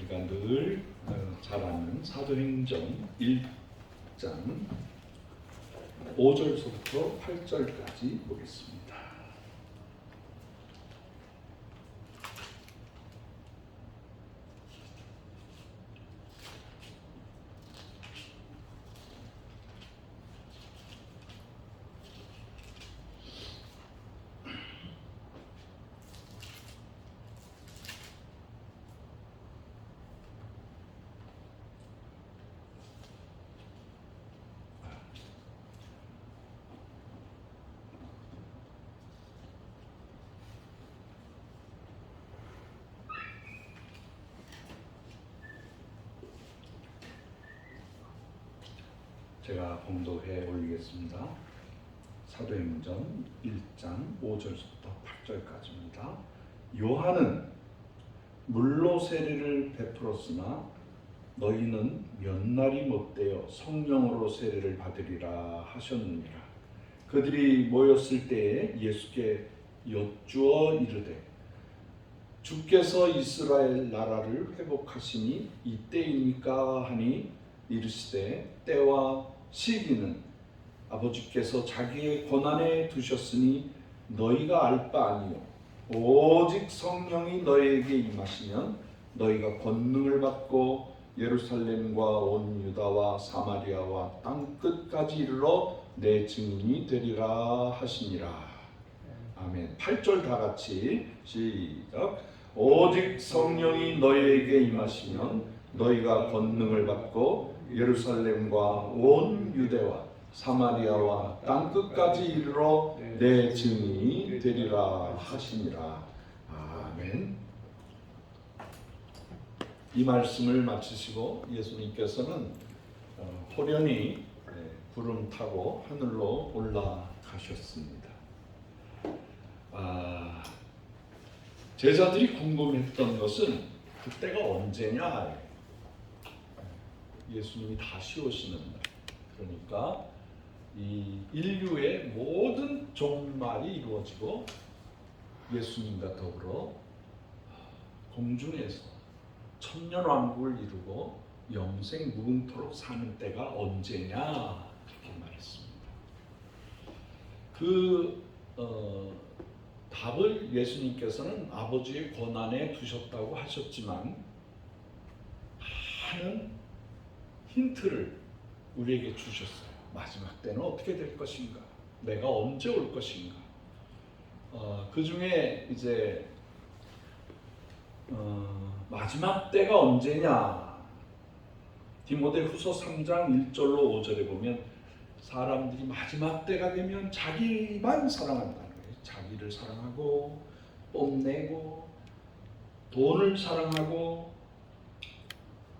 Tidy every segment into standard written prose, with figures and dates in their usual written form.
우리가 늘 잘 아는 사도행전 1장 5절서부터 8절까지 보겠습니다. 제가 봉독해 올리겠습니다. 사도행전 1장 5절부터 8절까지입니다. 요한은 물로 세례를 베풀었으나 너희는 몇 날이 못되어 성령으로 세례를 받으리라 하셨느니라. 그들이 모였을 때에 예수께 여쭈어 이르되 주께서 이스라엘 나라를 회복하시니 이때입니까 하니 이르시되 때와 시기는 아버지께서 자기의 권한에 두셨으니 너희가 알 바 아니요 오직 성령이 너희에게 임하시면 너희가 권능을 받고 예루살렘과 온 유다와 사마리아와 땅 끝까지 이르러 내 증인이 되리라 하시니라. 아멘. 8절 다 같이 시작. 오직 성령이 너희에게 임하시면 너희가 권능을 받고 예루살렘과 온 유대와 사마리아와 땅 끝까지 이르러 내 증인이 되리라 하시니라. 아멘. 이 말씀을 마치시고 예수님께서는 호련히 구름 타고 하늘로 올라가셨습니다. 제자들이 궁금했던 것은 그때가 언제냐? 예수님이 다시 오시는 날, 그러니까 이 인류의 모든 종말이 이루어지고 예수님과 더불어 공중에서 천년왕국을 이루고 영생 무궁토록 사는 때가 언제냐 그렇게 말했습니다. 그 답을 예수님께서는 아버지의 권한에 두셨다고 하셨지만 많은 힌트를 우리에게 주셨어요. 마지막 때는 어떻게 될 것인가? 내가 언제 올 것인가? 그 중에 이제 마지막 때가 언제냐? 디모데후서 3장 1절로 5절에 보면 사람들이 마지막 때가 되면 자기만 사랑한다는 거예요. 자기를 사랑하고 뽐내고 돈을 사랑하고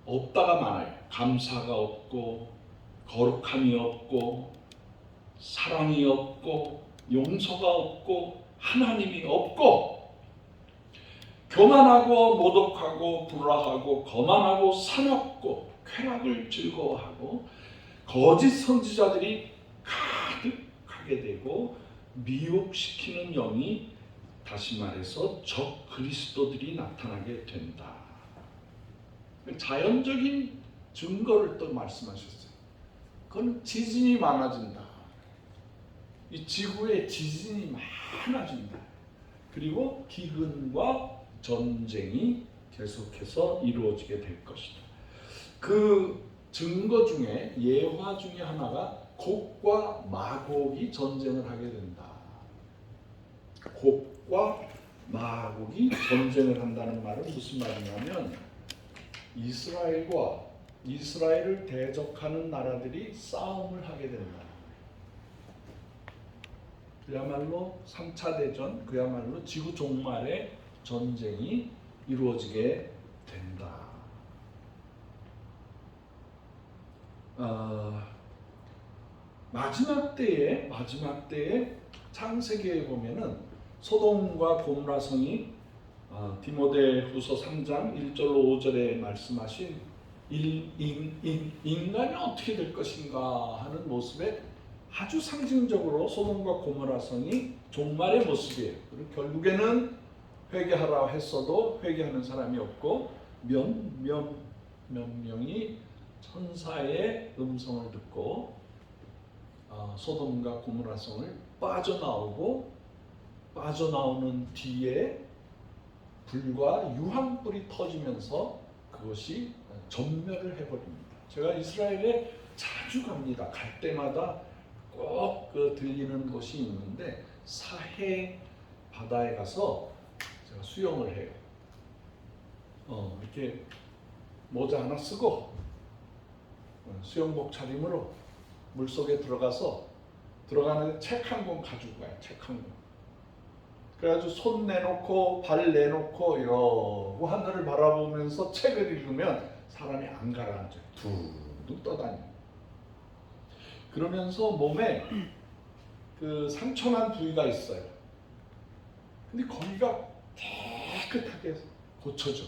없다가 많아요. 감사가 없고 거룩함이 없고 사랑이 없고 용서가 없고 하나님이 없고 교만하고 모독하고 불화하고 거만하고 사납고 쾌락을 즐거워하고 거짓 선지자들이 가득하게 되고 미혹시키는 영이 다시 말해서 적 그리스도들이 나타나게 된다. 자연적인 증거를 또 말씀하셨어요. 그건 지진이 많아진다. 이 지구에 지진이 많아진다. 그리고 기근과 전쟁이 계속해서 이루어지게 될 것이다. 그 증거 중에 예화 중에 하나가 곡과 마곡이 전쟁을 하게 된다. 곡과 마곡이 전쟁을 한다는 말은 무슨 말이냐면 이스라엘과 이스라엘을 대적하는 나라들이 싸움을 하게 된다. 그야말로 3차 대전, 그야말로 지구 종말의 전쟁이 이루어지게 된다. 마지막 때에 창세기에 보면은 소돔과 고모라 성이 디모데후서 3장 1절로 5절에 말씀하신 인간이 어떻게 될 것인가 하는 모습에 아주 상징적으로 소돔과 고모라 성이 종말의 모습이에요. 그리고 결국에는 회개하라 했어도 회개하는 사람이 없고 몇 명이 천사의 음성을 듣고 소돔과 고모라 성을 빠져나오는 뒤에 불과 유황불이 터지면서 그것이 전멸을 해버립니다. 제가 이스라엘에 자주 갑니다. 갈 때마다 꼭 그 들리는 곳이 있는데 사해 바다에 가서 제가 수영을 해요. 이렇게 모자 하나 쓰고 수영복 차림으로 물속에 들어가는데 책 한 권 가지고 가요. 책 한 권. 그래가지고 손 내놓고 발 내놓고 이러고 하늘을 바라보면서 책을 읽으면 사람이 안 가라앉아요. 둥둥 떠다녀요. 그러면서 몸에 그 상처난 부위가 있어요. 근데 거기가 깨끗하게 고쳐져.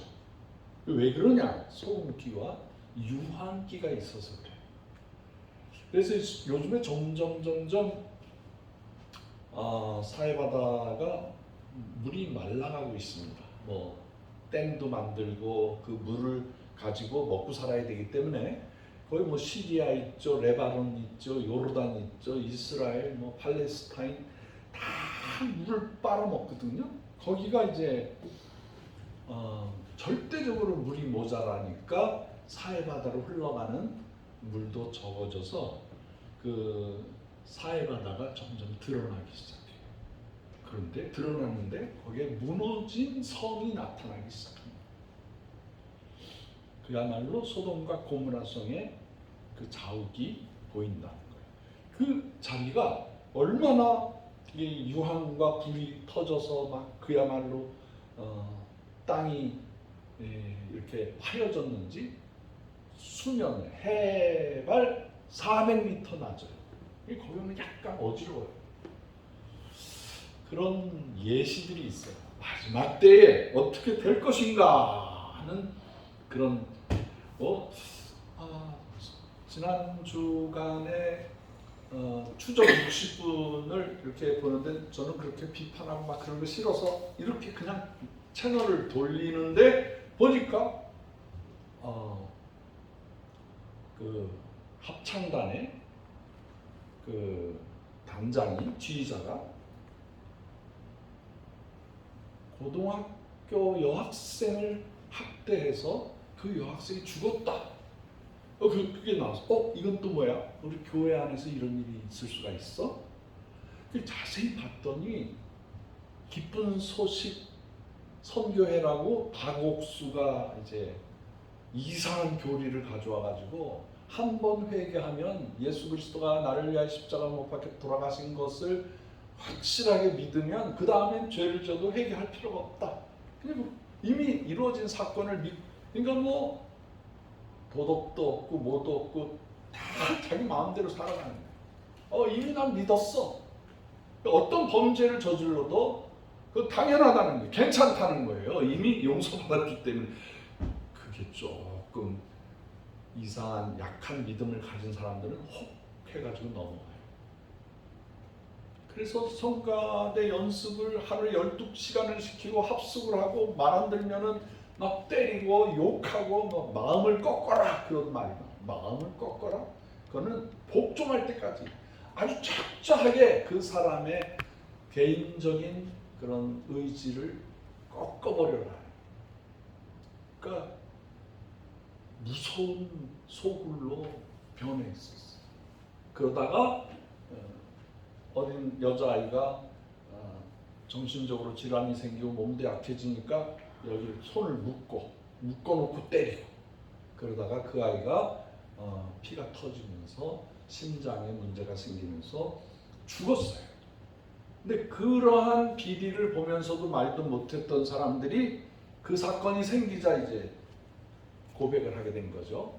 왜 그러냐? 소금기와 유황기가 있어서 그래요. 그래서 요즘에 점점 사해바다가 물이 말라가고 있습니다. 뭐 댐도 만들고 그 물을 가지고 먹고 살아야 되기 때문에 거의 뭐 시리아 있죠, 레바논 있죠, 요르단 있죠, 이스라엘, 뭐 팔레스타인 다 물을 빨아먹거든요. 거기가 이제 절대적으로 물이 모자라니까 사해바다로 흘러가는 물도 적어져서 그 사해바다가 점점 드러나기 시작해요. 그런데 드러났는데 거기에 무너진 성이 나타나기 시작합니다. 그야말로 소돔과 고모라 성의 그 자욱이 보인다는 거예요. 그 자리가 얼마나 유황과 불이 터져서 막 그야말로 땅이 이렇게 파여졌는지 수면 해발 400m 낮아요. 거기는 약간 어지러워요. 그런 예시들이 있어요. 마지막 때에 어떻게 될 것인가 하는 그런 지난 주간에 추적 60분을 이렇게 보는데 저는 그렇게 비판하고 막 그런 거 싫어서 이렇게 그냥 채널을 돌리는데 보니까 그 합창단의 그 단장이 지휘자가 고등학교 여학생을 학대해서 그 여학생이 죽었다. 그게 나와서 이건 또 뭐야? 우리 교회 안에서 이런 일이 있을 수가 있어? 자세히 봤더니 기쁜 소식 선교회라고 박옥수가 이제 이상한 교리를 가져와 가지고 한 번 회개하면 예수 그리스도가 나를 위하여 십자가 못 박혀 돌아가신 것을 확실하게 믿으면 그 다음엔 죄를 져도 회개할 필요가 없다. 그리고 이미 이루어진 사건을 그러니까 뭐 도덕도 없고 뭐도 없고 다 자기 마음대로 살아가는 거예요. 이미 난 믿었어. 어떤 범죄를 저질러도 그 당연하다는 거예요. 괜찮다는 거예요. 이미 용서받았기 때문에. 그게 조금 이상한 약한 믿음을 가진 사람들은 혹 해가지고 넘어가요. 그래서 성가대 연습을 하루에 12시간을 시키고 합숙을 하고 말 안 들면은 막 때리고 욕하고 막 마음을 꺾어라 그런 말이 나와요. 마음을 꺾어라? 그거는 복종할 때까지 아주 철저하게 그 사람의 개인적인 그런 의지를 꺾어버려라. 그러니까 무서운 소굴로 변해 있었어요. 그러다가 어린 여자아이가 정신적으로 질환이 생기고 몸도 약해지니까 여기 손을 묶어놓고 때리고 그러다가 그 아이가 피가 터지면서 심장에 문제가 생기면서 죽었어요. 근데 그러한 비리를 보면서도 말도 못했던 사람들이 그 사건이 생기자 이제 고백을 하게 된 거죠.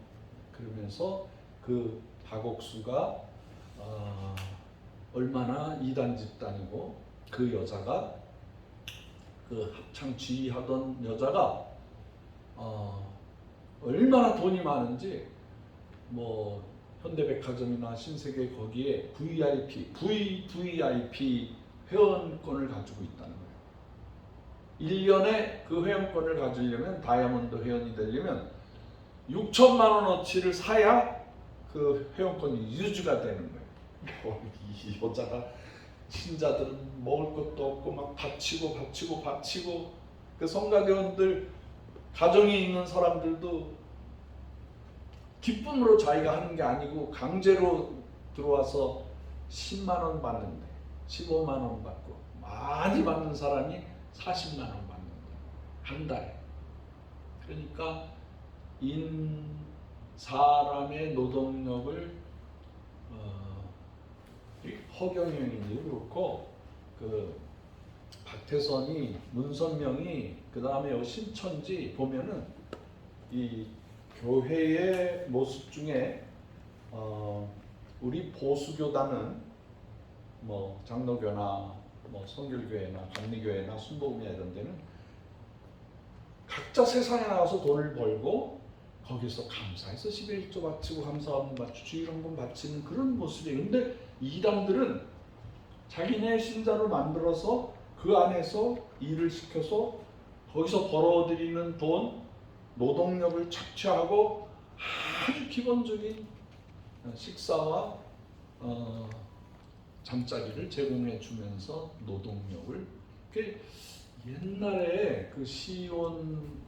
그러면서 그 박옥수가 얼마나 이단 집단이고 그 여자가 그 합창 지휘하던 여자가 얼마나 돈이 많은지 뭐 현대백화점이나 신세계 거기에 VVIP 회원권을 가지고 있다는 거예요. 1년에 그 회원권을 가지려면 다이아몬드 회원이 되려면 6천만 원어치를 사야 그 회원권이 유지가 되는 거예요. 이 여자가 신자들은 먹을 것도 없고 막 바치고 그 성가대원들 가정이 있는 사람들도 기쁨으로 자기가 하는 게 아니고 강제로 들어와서 10만 원 받는데 15만 원 받고 많이 받는 사람이 40만 원 받는 거예요. 한 달에. 그러니까 사람의 노동력을 허경영이 그렇고 그 박태선이 문선명이 그 다음에 신천지 보면은 이 교회의 모습 중에 우리 보수교단은 뭐 장로교나 뭐 성결교회나 감리교회나 순복음이나 이런 데는 각자 세상에 나가서 돈을 벌고 거기서 감사해서 11조 바치고 감사헌금 바치고 주일헌금 바치는 그런 모습이에요. 근데 이단들은 자기네 신자를 만들어서 그 안에서 일을 시켜서 거기서 벌어들이는 돈, 노동력을 착취하고 아주 기본적인 식사와 잠자리를 제공해 주면서 노동력을 옛날에 그 시온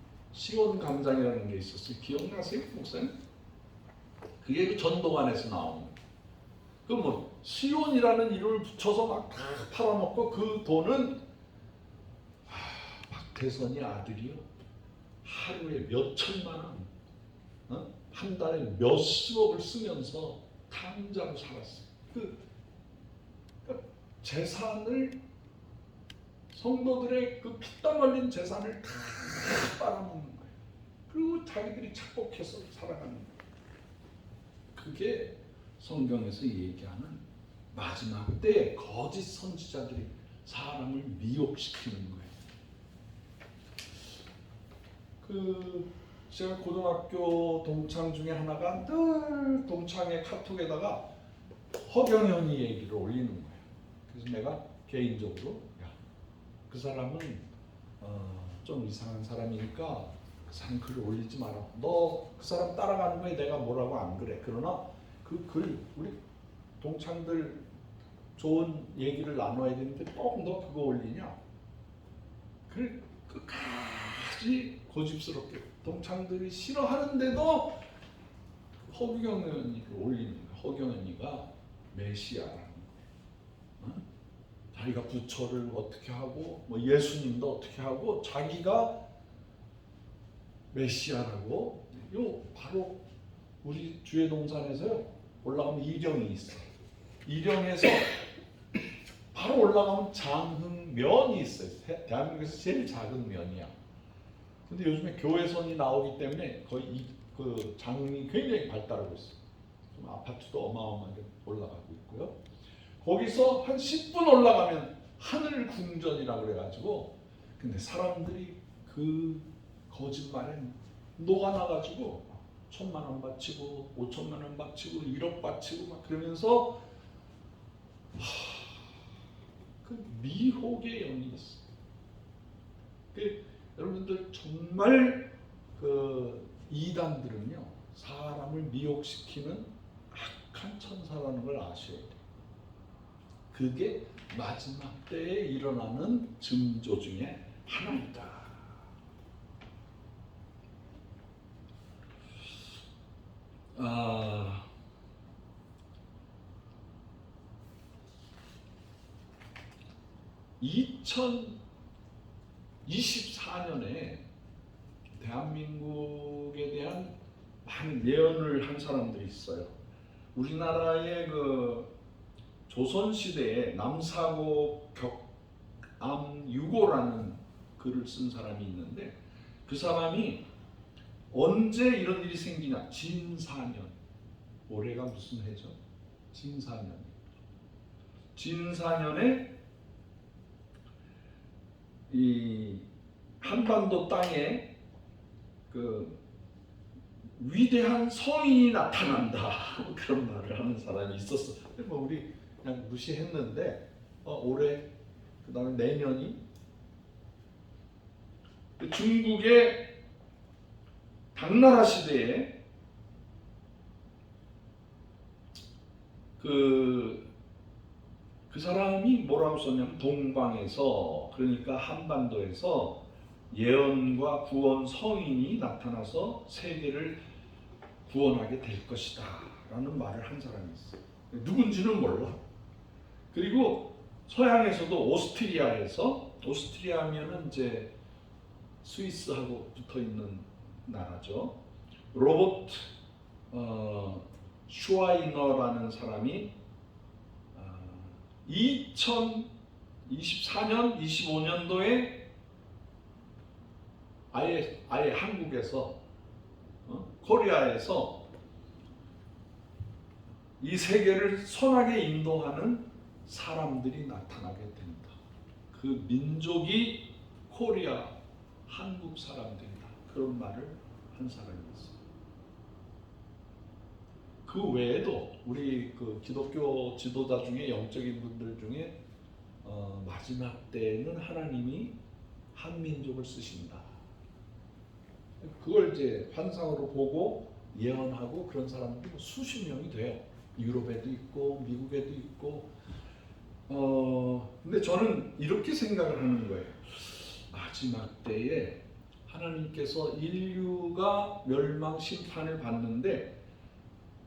감장이라는 게 있었어요. 기억나세요, 목사님? 그게 그 전도관에서 나온. 그 뭐 시온이라는 이름을 붙여서 막 다 팔아먹고 그 돈은 박태선이 아들이요 하루에 몇 천만 원, 한 달에 몇십억을 쓰면서 탕자로 살았어요. 그 재산을 성도들의 그 피땀 흘린 재산을 다 빨아먹는 거예요. 그리고 자기들이 착복해서 살아가는 거예요. 그게 성경에서 얘기하는 마지막 때에 거짓 선지자들이 사람을 미혹시키는 거예요. 제가 고등학교 동창 중에 하나가 늘 동창의 카톡에다가 허경영이 얘기를 올리는 거예요. 그래서 내가 개인적으로 그 사람은 좀 이상한 사람이니까 그 사람 글을 올리지 마라. 너 그 사람 따라가는 거에 내가 뭐라고 안 그래. 그러나 그 글 우리 동창들 좋은 얘기를 나눠야 되는데 꼭 너 그거 올리냐? 그걸 끝까지 고집스럽게 동창들이 싫어하는데도 허경영이를 올리는 거야. 허경영이가 메시아라는 거예요. 자기가 부처를 어떻게 하고 뭐 예수님도 어떻게 하고 자기가 메시아라고. 요 바로 우리 주회동산에서요 올라가면 일령이 있어요. 일령에서 바로 올라가면 장흥면이 있어요. 대한민국에서 제일 작은 면이야. 근데 요즘에 교회선이 나오기 때문에 거의 그 장흥이 굉장히 발달하고 있어요. 좀 아파트도 어마어마하게 올라가고 있고요. 거기서 한 10분 올라가면 하늘 궁전이라고 그래가지고, 근데 사람들이 그 거짓말에 녹아나가지고 1,000만 원 바치고 5천만 원 바치고 1억 바치고 막 그러면서 그 미혹의 영이 있어. 여러분들 정말 그 이단들은요 사람을 미혹시키는 악한 천사라는 걸 아셔야 돼요. 그게 마지막 때에 일어나는 징조 중에 하나이다. 2024년에 대한민국에 대한 많은 예언을 한 사람들이 있어요. 우리나라의 그 조선시대에 남사고 격암유고라는 글을 쓴 사람이 있는데, 그 사람이 언제 이런 일이 생기냐? 진사년. 올해가 무슨 해죠? 진사년. 진사년에 이 한반도 땅에 그 위대한 성인이 나타난다. 그런 말을 하는 사람이 있었어. 뭐 우리 그냥 무시했는데 올해 그다음에 내년이 중국의 당나라 시대에 그 사람이 뭐라고 썼냐면 동방에서, 그러니까 한반도에서 예언과 구원 성인이 나타나서 세계를 구원하게 될 것이다 라는 말을 한 사람이 있어요. 누군지는 몰라. 그리고 서양에서도 오스트리아면은 이제 스위스하고 붙어 있는 나라죠. 로버트 슈와이너라는 사람이 2024년, 25년도에 아예 한국에서 코리아에서 이 세계를 선하게 인도하는 사람들이 나타나게 된다. 그 민족이 코리아, 한국 사람들이다. 그런 말을 한 사람이 있어요. 그 외에도 우리 그 기독교 지도자 중에, 영적인 분들 중에 마지막 때에는 하나님이 한 민족을 쓰신다. 그걸 이제 환상으로 보고 예언하고 그런 사람들이 수십 명이 돼요. 유럽에도 있고 미국에도 있고. 근데 저는 이렇게 생각을 하는 거예요. 마지막 때에 하나님께서 인류가 멸망 심판을 받는데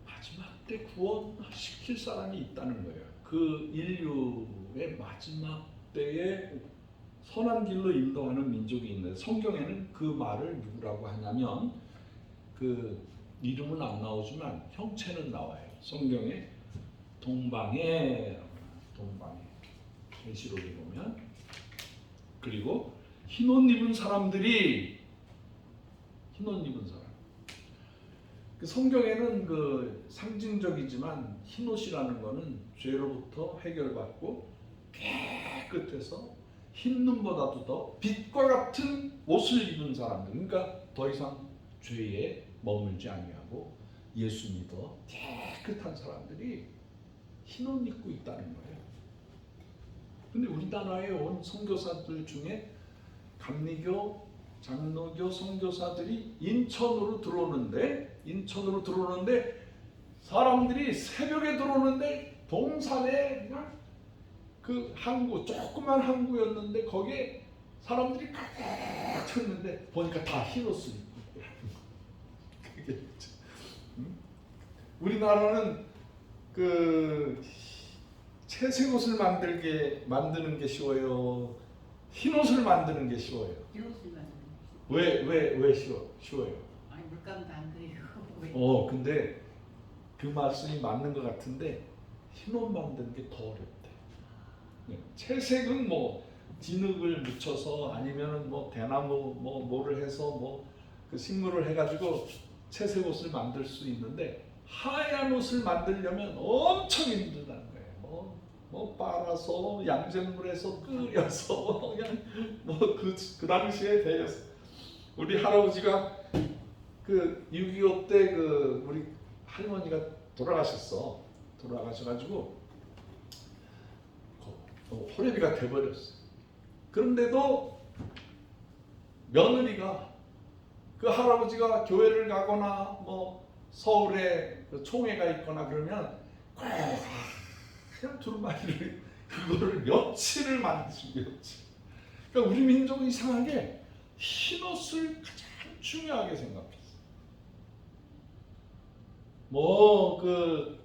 마지막 때 구원시킬 사람이 있다는 거예요. 그 인류의 마지막 때에 선한 길로 인도하는 민족이 있는데, 성경에는 그 말을 누구라고 하냐면, 그 이름은 안 나오지만 형체는 나와요. 성경에 동방에 계시록에 보면. 그리고 흰옷 입은 사람들이, 흰옷 입은 사람, 그 성경에는 그 상징적이지만 흰옷이라는 거는 죄로부터 해결받고 깨끗해서 흰 눈보다도 더 빛과 같은 옷을 입은 사람들, 그러니까 더 이상 죄에 머물지 아니하고 예수 믿어 깨끗한 사람들이 흰옷 입고 있다는 거예요. 근데 우리나라에 온 선교사들 중에 감리교, 장로교 선교사들이 인천으로 들어오는데 사람들이 새벽에 들어오는데 동산에 그냥 그 항구, 조그만 항구였는데 거기에 사람들이 가득 찼는데 보니까 다 흰옷을 입고 그게 우리나라는 그 채색 옷을 만드는 게 쉬워요, 흰옷을 만드는 게 쉬워요? 흰옷을 만드는 왜 쉬워요? 아니 물감도 안 그리고 근데 그 말씀이 맞는 것 같은데 흰옷 만드는 게 더 어렵대. 채색은 뭐 진흙을 묻혀서 아니면은 뭐 대나무 뭐를 해서 그 식물을 해가지고 채색 옷을 만들 수 있는데, 하얀 옷을 만들려면 엄청 힘들다는 거예요. 뭐 빨아서 양잿물에서 끓여서 그냥 그 당시에 대해서 우리 할아버지가 그 6.25 때 그 우리 할머니가 돌아가셔가지고 호래비가 돼버렸어. 그런데도 며느리가, 그 할아버지가 교회를 가거나 뭐 서울에 그 총회가 있거나 그러면 그냥 두루마리를 그거를 며칠을 만드시고 며칠. 그러니까 우리 민족은 이상하게 흰옷을 가장 중요하게 생각했어. 그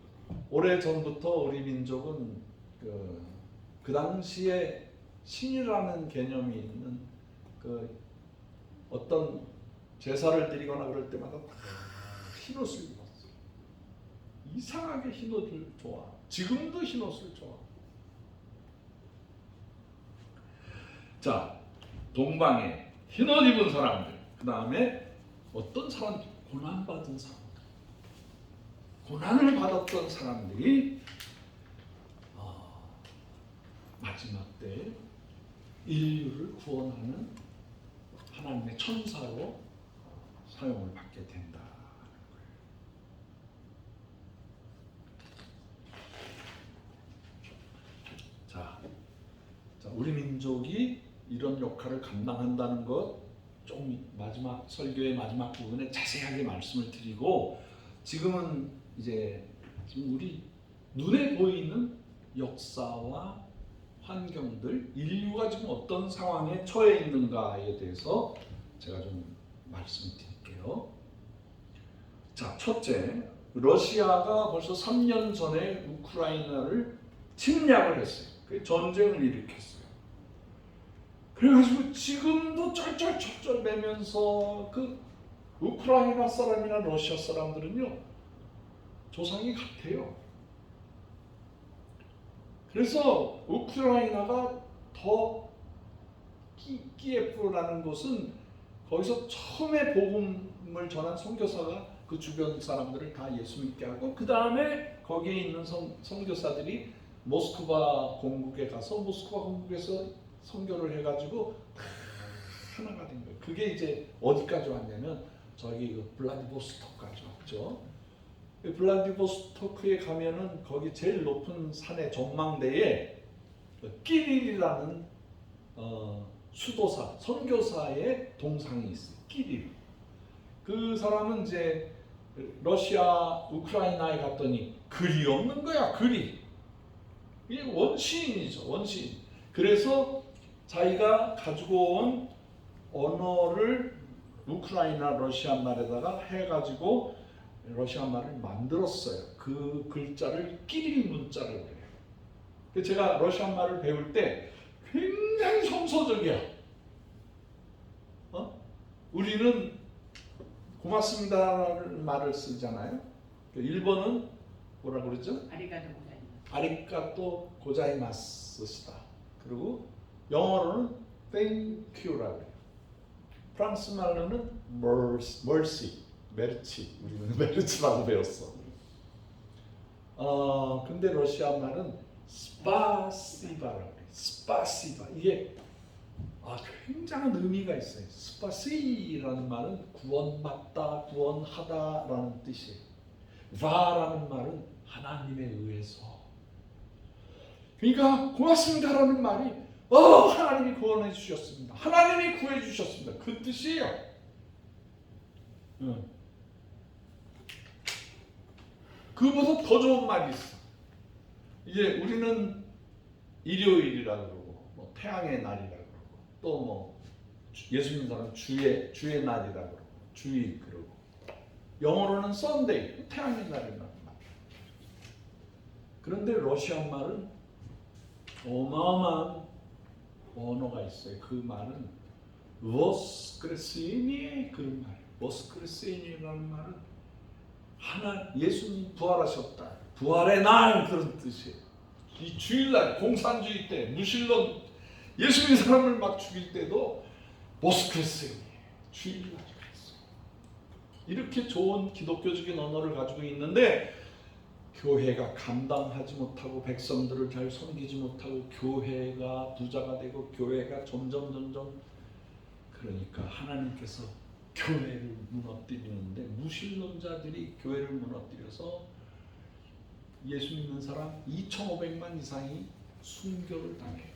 오래 전부터 우리 민족은 그 당시에 신이라는 개념이 있는 그 어떤 제사를 드리거나 그럴 때마다 다 흰옷을 입었어요. 이상하게 흰옷을 좋아. 지금도 흰옷을 좋아. 자, 동방에 흰옷 입은 사람들, 그 다음에 어떤 사람들, 고난받은 사람들, 고난을 받았던 사람들이 마지막 때 인류를 구원하는 하나님의 천사로 사용을 받게 된다. 자, 우리 민족이 이런 역할을 감당한다는 것, 좀 마지막 설교의 마지막 부분에 자세하게 말씀을 드리고 지금은 이제 지금 우리 눈에 보이는 역사와 환경들, 인류가 지금 어떤 상황에 처해 있는가에 대해서 제가 좀 말씀드릴게요. 자, 첫째, 러시아가 벌써 3년 전에 우크라이나를 침략을 했어요. 그 전쟁을 일으켰어요. 그래가지고 지금도 쩔쩔쩔쩔 매면서 그 우크라이나 사람이나 러시아 사람들은요 조상이 같아요. 그래서 우크라이나가 더 키예프라는 곳은 거기서 처음에 복음을 전한 선교사가 그 주변 사람들을 다 예수 믿게 하고 그 다음에 거기에 있는 선교사들이 모스크바 공국에 가서 모스크바 공국에서 선교를 해가지고 다 하나가 된 거예요. 그게 이제 어디까지 왔냐면 저기 블라디보스토크까지 왔죠. 블라디보스토크에 가면은 거기 제일 높은 산의 전망대에 끼릴이라는 수도사, 선교사의 동상이 있어요. 끼릴. 그 사람은 이제 러시아, 우크라이나에 갔더니 글이 없는 거야. 글이. 이게 원시인이죠. 원시인. 그래서 자기가 가지고 온 언어를 우크라이나 러시아 말에다가 해가지고 러시아 말을 만들었어요. 그 글자를 끼릴 문자라고 해요. 제가 러시아 말을 배울 때 굉장히 성서적이야. 우리는 고맙습니다라는 말을 쓰잖아요. 일본은 뭐라 그러죠? 아리가또 고자이마스시다. 그리고 영어로는 thank you라고 해요. 프랑스 말로는 mercy, 메르치. 우리는 메르치라고 배웠어. 근데 러시아 말은 스파시바라고 해요. 스파시바. 이게 굉장한 의미가 있어요. 스파시라는 말은 구원받다, 구원하다라는 뜻이에요. 바라는 말은 하나님에 의해서. 그러니까 고맙습니다라는 말이 하나님이 구원해 주셨습니다. 하나님이 구해 주셨습니다. 그 뜻이에요. 그보다 더 좋은 말이 있어. 이제 우리는 일요일이라고 그러고 뭐 태양의 날이라고 그러고 또 뭐 예수 믿는 사람은 주의 날이라고 그러고 주일 그러고 영어로는 Sunday, 태양의 날이라는 말. 그런데 러시아 말은 어마어마한 언어가 있어요. 그 말은 воскресение 그런 말이에요. воскресение라는 말은 예수님 부활하셨다. 부활의 날 그런 뜻이에요. 이 주일날 공산주의 때 무신론 예수 믿는 사람을 막 죽일 때도 воскресение 주일날 그랬어요. 이렇게 좋은 기독교적인 언어를 가지고 있는데 교회가 감당하지 못하고 백성들을 잘 섬기지 못하고 교회가 부자가 되고 교회가 점점 그러니까 하나님께서 교회를 무너뜨리는데 무신론자들이 교회를 무너뜨려서 예수 믿는 사람 2,500만 이상이 순교를 당해요.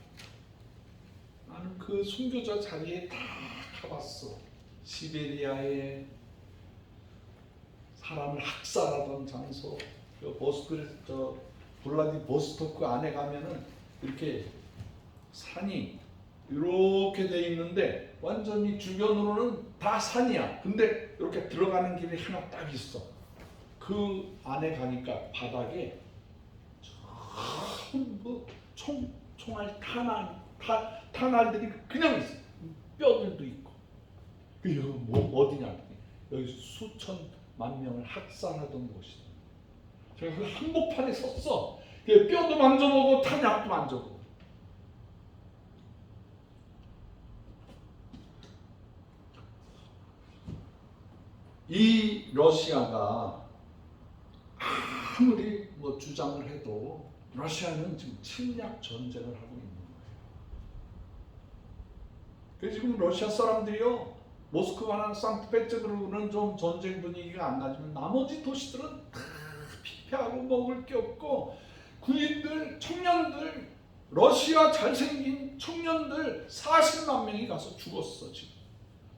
나는 그 순교자 자리에 다 가봤어. 시베리아에 사람을 학살하던 장소, 블라디보스토크 안에 가면은 이렇게 산이 이렇게 돼 있는데 완전히 주변으로는 다 산이야. 근데 이렇게 들어가는 길이 하나 딱 있어. 그 안에 가니까 바닥에 총알 탄알들이 그냥 있어. 뼈들도 있고. 이거 뭐 어디냐? 여기 수천만 명을 학살하던 곳이다. 제가 그 한복판에 섰어. 뼈도 만져보고 탄약도 만져보고. 이 러시아가 아무리 뭐 주장을 해도 러시아는 지금 침략 전쟁을 하고 있는 거예요. 그래서 지금 러시아 사람들이요, 모스크바나 상트페테르부르크는 좀 전쟁 분위기가 안 나지만 나머지 도시들은 다 피폐하고 먹을 게 없고 군인들, 청년들, 러시아 잘생긴 청년들 40만 명이 가서 죽었어 지금.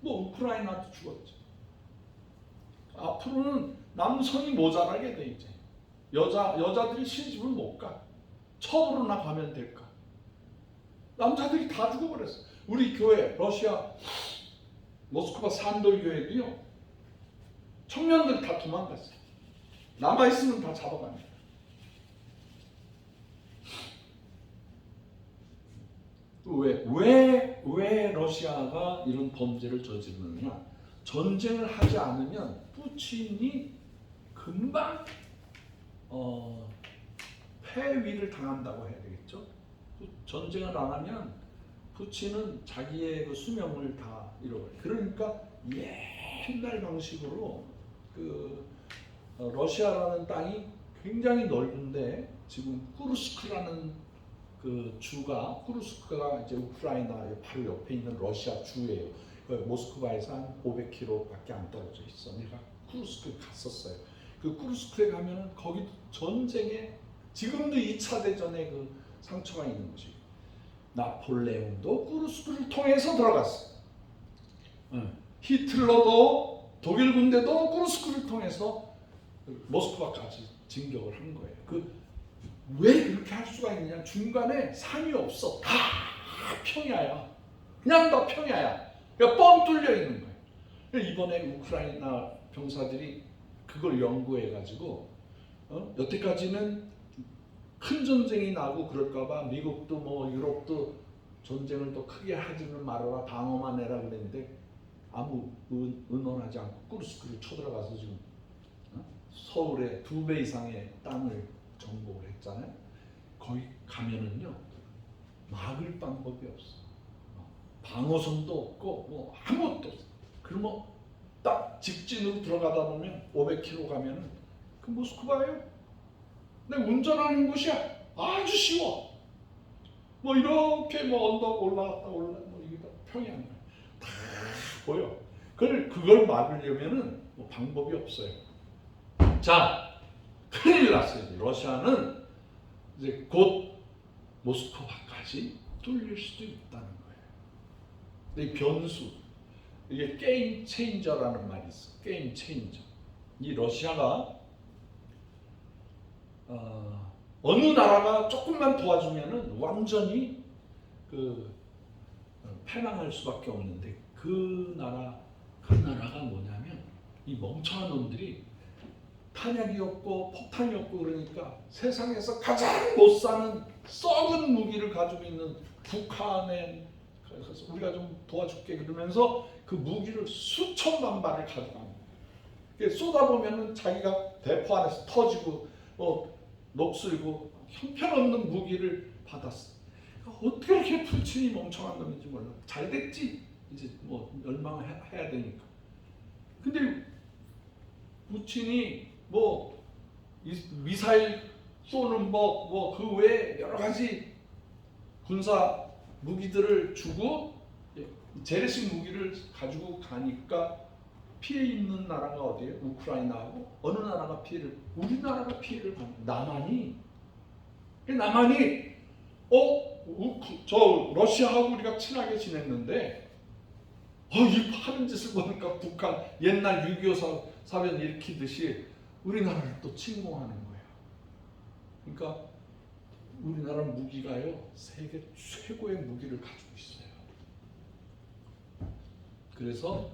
뭐 우크라이나도 죽었죠. 앞으로는 남성이 모자라게 돼 이제. 여자들이 시집을 못 가. 처으로나 가면 될까? 남자들이 다 죽어버렸어. 우리 교회 러시아 모스크바 산돌 교회도요. 청년들 다 도망갔어요. 남아 있으면 다 잡아갑니다. 왜 러시아가 이런 범죄를 저지르느냐? 전쟁을 하지 않으면 푸틴이 금방 패위를 당한다고 해야 되겠죠. 전쟁을 안 하면 푸틴은 자기의 그 수명을 다 잃어버려요. 그러니까 옛날 방식으로 러시아라는 땅이 굉장히 넓은데 지금 쿠르스크라는 그 주가 쿠르스크가 이제 우크라이나 바로 옆에 있는 러시아 주예요. 모스크바에서 한 500km밖에 안 떨어져 있어. 내가 쿠르스크에 갔었어요. 그 쿠르스크에 가면은 거기 전쟁에 지금도 2차 대전에 그 상처가 있는 거지. 나폴레옹도 쿠르스크를 통해서 들어갔어. 히틀러도 독일 군대도 쿠르스크를 통해서 모스크바까지 진격을 한 거예요. 왜 그렇게 할 수가 있느냐? 중간에 산이 없어. 다 평야야. 그냥 다 평야야. 그러니까 뻥 뚫려 있는 거예요. 이번에 우크라이나 병사들이 그걸 연구해가지고 여태까지는 큰 전쟁이 나고 그럴까봐 미국도 뭐 유럽도 전쟁을 더 크게 하지는 말아라, 방어만 해라 그랬는데 아무 의논하지 않고 쿠르스크를 쳐들어가서 지금 서울의 2배 이상의 땅을 정복을 했잖아요. 거기 가면은요 막을 방법이 없어. 방어선도 없고 뭐 아무것도 없어. 그러면 딱 직진으로 들어가다 보면 500km 가면은 그 모스크바예요. 근데 운전하는 곳이야. 아주 쉬워. 뭐 이렇게 뭐 언덕 올라갔다 뭐 이게 다 평양이야. 다 보여. 그걸 막으려면은 뭐 방법이 없어요. 자, 큰일 났어요. 러시아는 이제 곧 모스크바까지 뚫릴 수도 있다는 거예요. 근데 이 변수, 이게 게임 체인저라는 말이 있어. 게임 체인저. 이 러시아가 어느 나라가 조금만 도와주면은 완전히 패망할 수밖에 없는데 그 나라가 뭐냐면 이 멍청한 놈들이 탄약이 없고 폭탄이 없고 그러니까 세상에서 가장 못 사는 썩은 무기를 가지고 있는 북한에 그래서 우리가 좀 도와줄게 그러면서 그 무기를 수천만 발을 가져갑니다. 쏟아보면은 자기가 대포 안에서 터지고 녹슬고 형편없는 무기를 받았어. 그러니까 어떻게 이렇게 푸틴이 멍청한 놈인지 몰라. 잘 됐지. 이제 뭐 멸망해야 되니까. 근데 푸틴이 뭐 미사일 쏘는 뭐 그 외에 여러 가지 군사 무기들을 주고 재래식 무기를 가지고 가니까 피해 입는 나라가 어디예요? 우크라이나하고 어느 나라가 우리나라가 피해를 받는 남한이 저 러시아하고 우리가 친하게 지냈는데 이 하는 짓을 보니까 북한 옛날 6.25 사변 일으키듯이 우리나라를 또 침공하는 거예요. 그러니까 우리나라 무기가요 세계 최고의 무기를 가지고 있어요. 그래서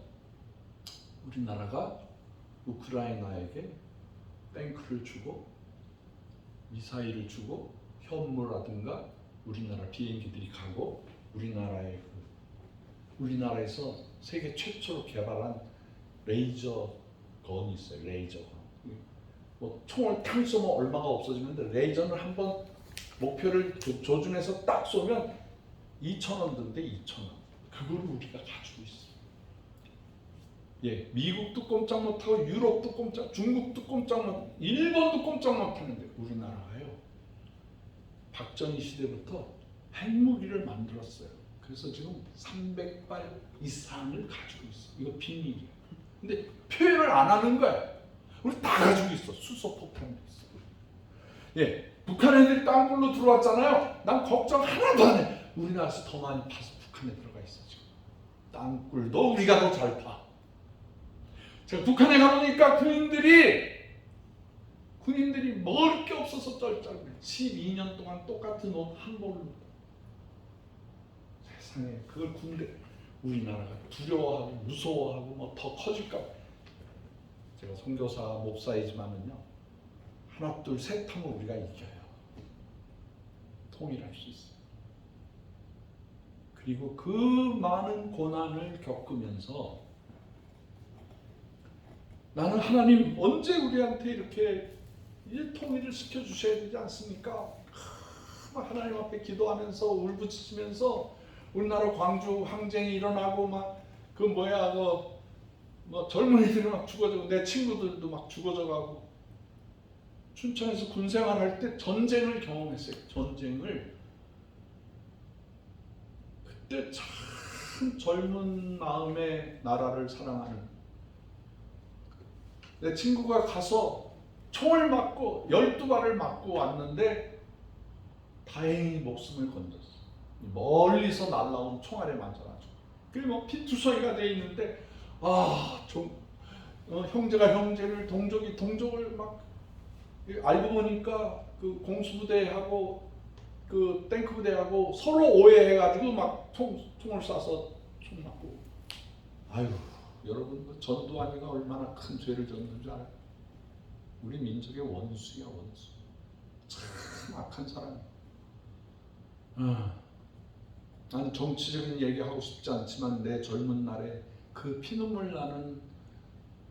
우리나라가 우크라이나에게 탱크를 주고 미사일을 주고 현무라든가 우리나라 비행기들이 가고 우리나라에서 세계 최초로 개발한 레이저 건이 있어요. 레이저 건. 뭐 총을 탕 쏘면 얼마가 없어지는데 레이저는 한번 목표를 조준해서 딱 쏘면 2,000원 든대 2,000원. 그걸 우리가 가지고 있어. 미국도 꼼짝 못하고 유럽도 중국도 꼼짝 못, 일본도 꼼짝 못하는데 우리나라가요. 박정희 시대부터 핵무기를 만들었어요. 그래서 지금 300발 이상을 가지고 있어. 이거 비밀이야. 근데 표현을 안 하는 거야. 우리 다 가지고 있어. 수소폭탄도 있어. 북한 애들이 땅굴로 들어왔잖아요. 난 걱정 하나도 안 해. 우리나라에서 더 많이 파서 북한에 들어가 있어 지금. 땅굴도 우리가 더 잘 파. 제가 북한에 가보니까 군인들이 먹을 게 없어서 쩔쩔 12년 동안 똑같은 옷 한 벌로. 세상에 그걸 군대 우리나라가 두려워하고 무서워하고 뭐 더 커질까. 제가 선교사 목사이지만은요, 하나 둘 셋 하면 우리가 이겨요. 통일할 수 있어요. 그리고 그 많은 고난을 겪으면서 나는 하나님 언제 우리한테 이렇게 이제 통일을 시켜주셔야 되지 않습니까? 하나님 앞에 기도하면서 울부짖으면서 우리나라 광주 항쟁이 일어나고 막 그 뭐야 뭐 젊은이들이 막 죽어져고 내 친구들도 막 죽어져가고 춘천에서 군생활할 때 전쟁을 경험했어요. 전쟁을 그때 참 젊은 마음에 나라를 사랑하는 내 친구가 가서 총을 맞고 12발을 맞고 왔는데 다행히 목숨을 건졌어. 멀리서 날라온 총알에 맞아가지고. 그리고 뭐 피투성이가 돼 있는데 형제가 형제를 동족이 동족을 막 알고 보니까 그 공수부대하고 그 탱크부대하고 서로 오해해가지고 막 총을 쏴서 총 맞고. 아유 여러분 전두환이가 얼마나 큰 죄를 졌는 줄 알아요? 우리 민족의 원수야 원수. 참 악한 사람이야. 나는 정치적인 얘기하고 싶지 않지만 내 젊은 날에 그 피눈물 나는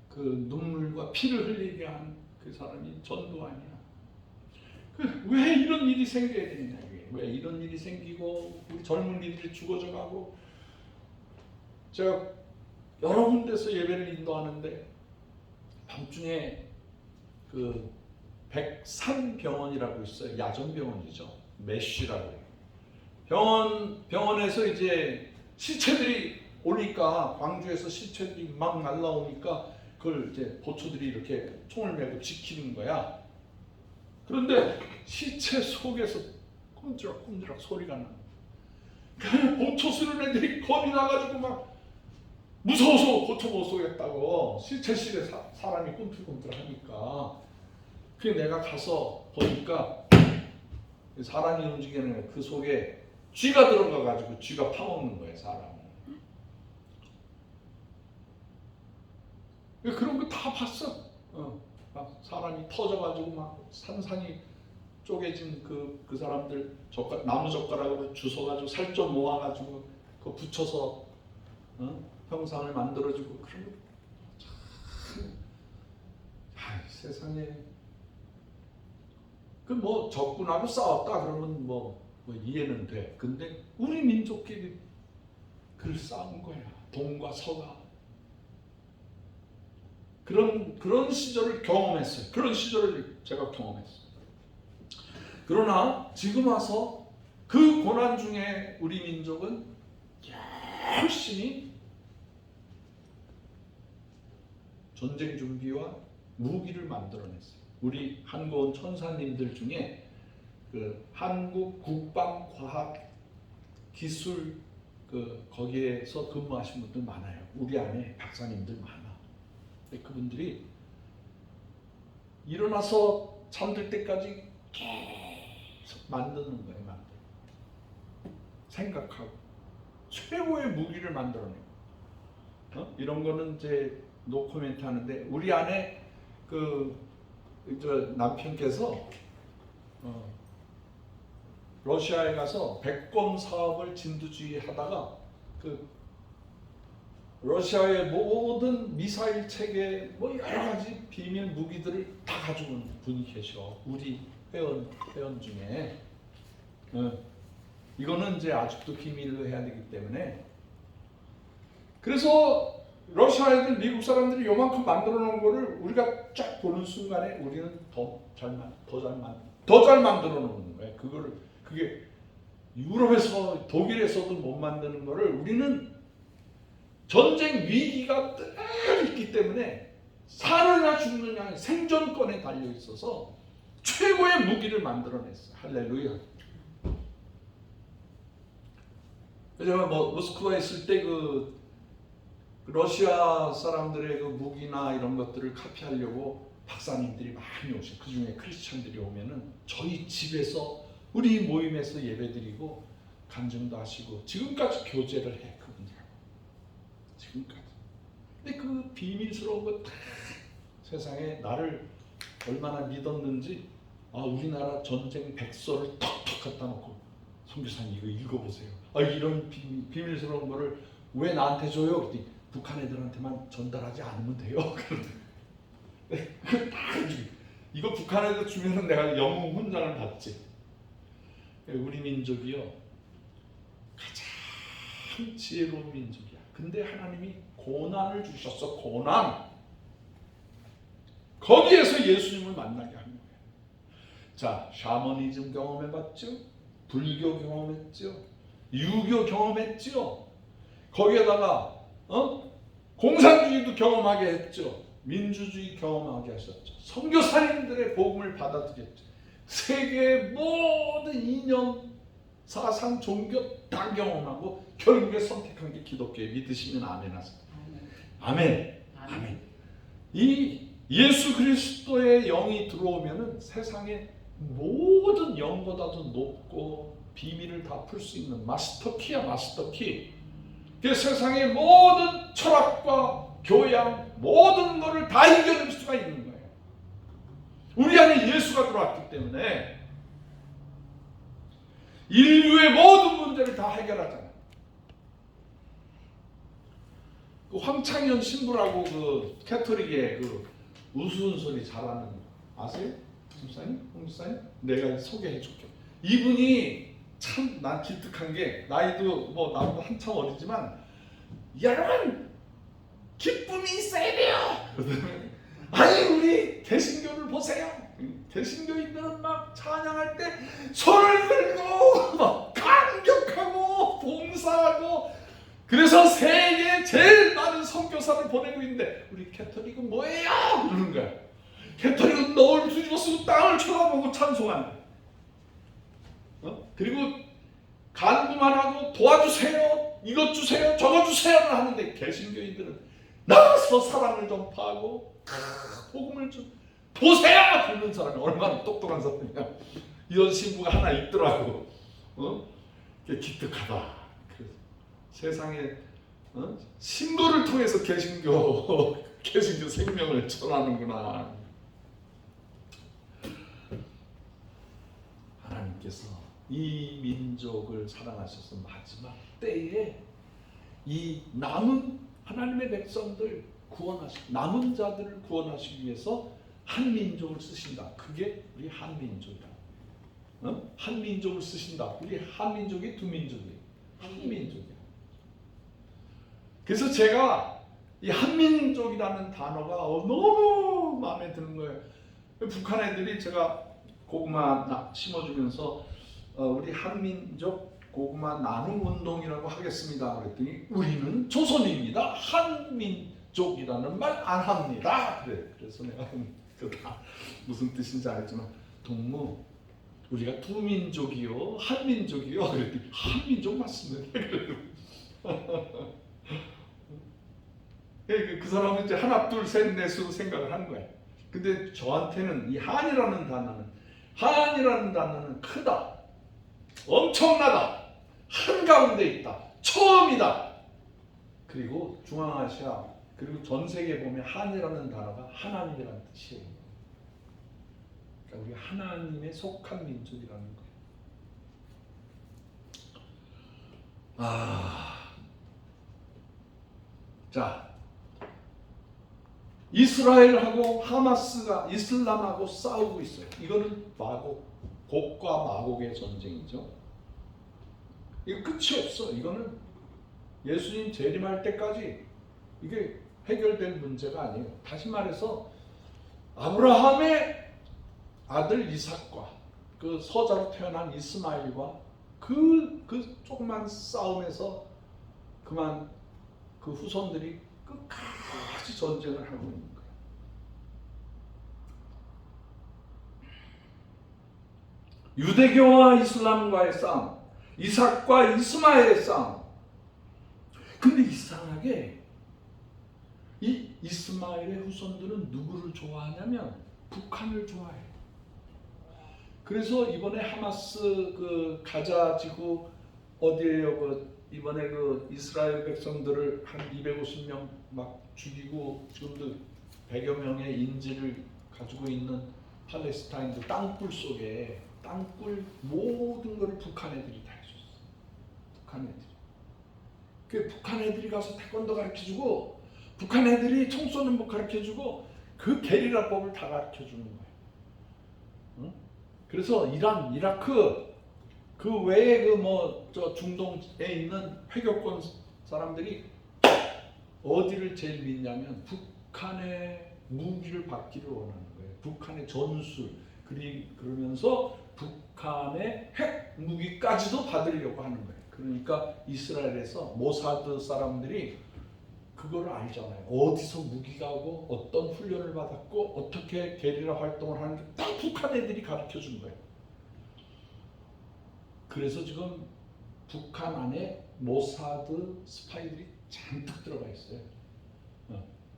그 눈물과 피를 흘리게 한 그 사람이 전두환이야. 왜 이런 일이 생겨야 되느냐? 왜 이런 일이 생기고 우리 젊은이들이 죽어져가고. 제가 여러 군데서 예배를 인도하는데 밤중에 그 백산병원이라고 있어요. 야전병원이죠. 메쉬라고 해요. 병원에서 이제 시체들이 오니까 광주에서 시체들이 막 날라오니까 그걸 이제 보초들이 이렇게 총을 메고 지키는 거야. 그런데 시체 속에서 꼼지락꼼지락 소리가 나. 그 보초 쓰는 애들이 겁이 나가지고 막 무서워서 보초 못 쏘겠다고 시체실에 사람이 꿈틀꿈틀하니까. 그게 내가 가서 보니까 사람이 움직이는 그 속에 쥐가 들어가가지고 쥐가 파먹는 거예요 사람을. 그런 거 다 봤어. 막 사람이 터져가지고 막 산산이 쪼개진 그 사람들 나무 젓가락으로 주워가지고 살 좀 모아가지고 그거 붙여서 형상을 만들어주고 그런 거 참. 세상에 그 뭐 적군하고 싸웠다 그러면 뭐 이해는 돼. 근데 우리 민족끼리 그걸 싸운 거야. 동과 서가. 그런 시절을 경험했어요. 그런 시절을 제가 경험했어요. 그러나 지금 와서 그 고난 중에 우리 민족은 열심히 전쟁 준비와 무기를 만들어냈어요. 우리 한국원 천사님들 중에 그 한국 국방과학기술 거기에서 근무하신 분들 많아요. 우리 안에 박사님들 많아. 그분들이 일어나서 잠들 때까지 계속 만드는 거예요. 생각하고 최고의 무기를 만들어내고. 이런 거는 이제 노코멘트 하는데 우리 안에 남편께서 러시아에 가서 백검 사업을 진두지휘하다가 러시아의 모든 미사일 체계 뭐 여러 가지 비밀 무기들을 다 가지고 온 분이 계셔. 우리 회원 중에. 이거는 이제 아직도 비밀로 해야 되기 때문에. 그래서 러시아 애들, 미국 사람들이 요만큼 만들어 놓은 거를 우리가 쫙 보는 순간에 우리는 더 잘 만들어 놓는 거예요. 그게 유럽에서 독일에서도 못 만드는 거를 우리는 전쟁 위기가 늘 있기 때문에 사느냐 죽느냐 생존권에 달려 있어서 최고의 무기를 만들어냈어요. 할렐루야. 제가 모스크바에 있을 때 러시아 사람들의 그 무기나 이런 것들을 카피하려고 박사님들이 많이 오셔. 그 중에 크리스천들이 오면은 저희 집에서 우리 모임에서 예배드리고 간증도 하시고 지금까지 교제를 해 그분들하고 지금까지. 근데 그 비밀스러운 거 다 세상에 나를 얼마나 믿었는지 우리나라 전쟁 백서를 턱턱 갖다 놓고 선교사님 이거 읽어보세요. 이런 비밀스러운 거를 왜 나한테 줘요? 그랬더니 북한 애들한테만 전달하지 않으면 돼요. 그걸 다 이거 북한 애들 주면은 내가 영웅 훈장을 받지. 우리 민족이요 가장 지혜로운 민족이야. 근데 하나님이 고난을 주셨어. 고난. 거기에서 예수님을 만나게 한 거예요. 자, 샤머니즘 경험해봤죠? 불교 경험했죠? 유교 경험했죠? 거기에다가 공산주의도 경험하게 했죠. 민주주의 경험하게 하셨죠. 선교사님들의 복음을 받아들였죠. 세계의 모든 이념, 사상, 종교 다 경험하고 결국에 선택한 게 기독교에 믿으시면 아멘 하세요. 아멘. 아멘. 이 예수 그리스도의 영이 들어오면은 세상의 모든 영보다도 높고 비밀을 다 풀 수 있는 마스터키야, 마스터키. 그 세상의 모든 철학과 교양, 모든 것을 다 이겨낼 수가 있는 거예요. 우리 안에 예수가 들어왔기 때문에 인류의 모든 문제를 다 해결하잖아요. 그 황창현 신부라고 그 캐토릭의 그 우스운 소리 잘하는 거 아세요? 집사님? 홍 집사님? 내가 소개해 줄게. 이분이 참 난 기특한 게 나이도 뭐 나보다 한참 어리지만 여러분 기쁨이 있어야 돼요. 아니 우리 개신교를 보세요. 개신교인들은 막 찬양할 때 손을 들고 막 감격하고 봉사하고 그래서 세계에 제일 많은 선교사를 보내고 있는데 우리 캐토릭은 뭐예요? 그러는 거야. 캐토릭은 너울 뒤집어 쓰고 땅을 쳐다보고 찬송한다. 그리고 간구만 하고 도와주세요. 이것 주세요. 저것 주세요를 하는데 개신교인들은 나와서 사랑을 전파하고 복음을 좀 보세요. 그런 사람이 얼마나 똑똑한 사람이야. 이런 신부가 하나 있더라고. 기특하다. 그래서 세상에 신부를 통해서 개신교 생명을 전하는구나. 하나님께서 이 민족을 사랑하셔서 마지막 때에 이 남은 하나님의 백성들 구원하시고 남은 자들을 구원하시기 위해서 한 민족을 쓰신다. 그게 우리 한민족이야. 한민족을 쓰신다. 우리 한민족이 두 민족이에요. 한민족이야. 그래서 제가 이 한민족이라는 단어가 너무 마음에 드는 거예요. 북한 애들이 제가 고구마 심어주면서 우리 한민족 고구마 나눔 운동이라고 하겠습니다. 그랬더니 우리는 조선입니다. 한민족이라는 말 안 합니다. 그래서 내가 다 무슨 뜻인지 알지만 동무 우리가 두 민족이요 한민족이요. 그랬더니 한민족 맞습니다. 그 사람은 이제 하나 둘 셋 넷으로 생각을 한 거야. 근데 저한테는 이 한이라는 단어는 크다. 엄청나다. 한가운데 있다. 처음이다. 그리고 중앙아시아 그리고 전 세계에 보면 한이라는 단어가 하나님이라는 뜻이에요. 그러니까 우리 하나님에 속한 민족이라는 거예요. 자, 이스라엘하고 하마스가 이슬람하고 싸우고 있어요. 이거는 곡과 마곡의 전쟁이죠. 이거 끝이 없어. 이거는 예수님 재림할 때까지 이게 해결될 문제가 아니에요. 다시 말해서 아브라함의 아들 이삭과 그 서자로 태어난 이스마엘과 그 조그만 싸움에서 그만 그 후손들이 끝까지 전쟁을 하고 있는 거예요. 유대교와 이슬람과의 싸움, 이삭과 이스마엘의 싸움. 근데 이상하게 이스마엘의 후손들은 누구를 좋아하냐면 북한을 좋아해요. 그래서 이번에 하마스 그 가자 지구 어디에요? 그 이번에 그 이스라엘 백성들을 한 250명 막 죽이고 지금도 100여 명의 인질을 가지고 있는 팔레스타인도 땅굴 속에 땅굴 모든 거를 북한 애들이 다 해줬어. 북한 애들이. 그 북한 애들이 가서 태권도 가르쳐주고 북한 애들이 총 쏘는 법 가르쳐주고 그 게리라법을 다 가르쳐주는 거예요. 응? 그래서 이란, 이라크 그 외에 그 뭐 저 중동에 있는 회교권 사람들이 어디를 제일 믿냐면 북한의 무기를 받기를 원하는 거예요. 북한의 전술 그러면서 북한의 핵 무기까지도 받으려고 하는 거예요. 그러니까 이스라엘에서 모사드 사람들이 그거를 알잖아요. 어디서 무기가 오고 어떤 훈련을 받았고 어떻게 게리라 활동을 하는지 다 북한 애들이 가르쳐 준 거예요. 그래서 지금 북한 안에 모사드 스파이들이 잔뜩 들어가 있어요.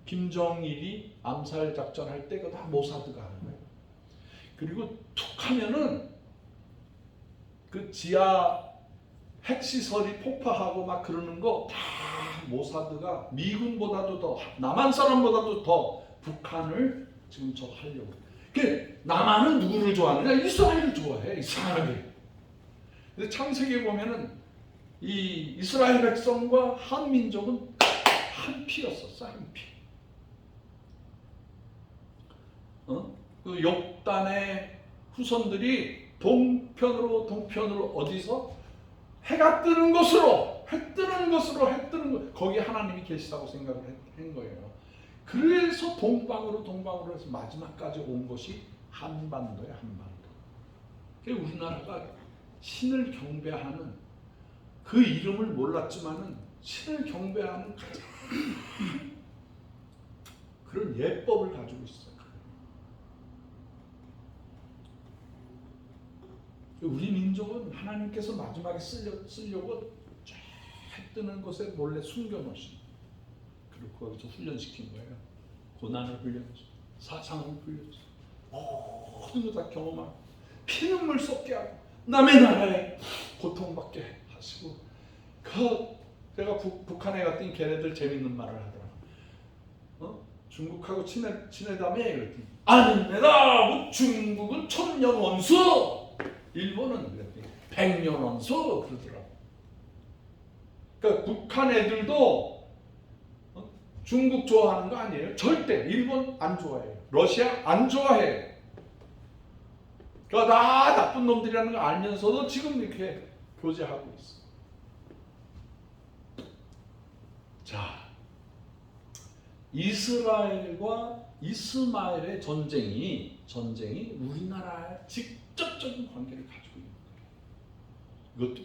김정일이 암살 작전 할 때 그거 다 모사드가 하는 거예요. 그리고 툭 하면은 그 지하 핵시설이 폭파하고 막 그러는 거 다 모사드가 미군보다도 더 남한 사람보다도 더 북한을 지금 저 하려고. 그 남한은 누구를 좋아하느냐? 이스라엘을 좋아해. 이상하게. 근데 창세기에 보면은 이 이스라엘 백성과 한민족은 한 피였었어. 한 피. 그 욕단의 후손들이 동편으로 어디서 해가 뜨는 곳으로 해 뜨는 곳 거기 하나님이 계시다고 생각을 한 거예요. 그래서 동방으로 해서 마지막까지 온 것이 한반도야. 한반도. 우리나라가 신을 경배하는 그 이름을 몰랐지만은 신을 경배하는 가장 그런 예법을 가지고 있어요. 우리 민족은 하나님께서 마지막에 쓰려고 쫙 뜨는 곳에 몰래 숨겨놓으신 그리고 거기서 훈련시킨 거예요. 고난을 훈련해서 사상을 훈련해서 모든 거 다 경험하고 피눈물 쏟게 하고 남의 나라에 고통받게 하시고 제가 북한에 갔더니 걔네들 재밌는 말을 하더라. 중국하고 친해다며 그랬더니 아닙니다. 뭐 중국은 천년 원수 일본은 그랬더니 백년 원수 그러더라고. 그러니까 북한 애들도 중국 좋아하는 거 아니에요. 절대 일본 안 좋아해요. 러시아 안 좋아해요. 그러니까 다 나쁜 놈들이라는 걸 알면서도 지금 이렇게 교제하고 있어. 자, 이스라엘과 이스마엘의 전쟁이 우리나라의 직접적인 관계를 가지고 있는 거예요. 이것도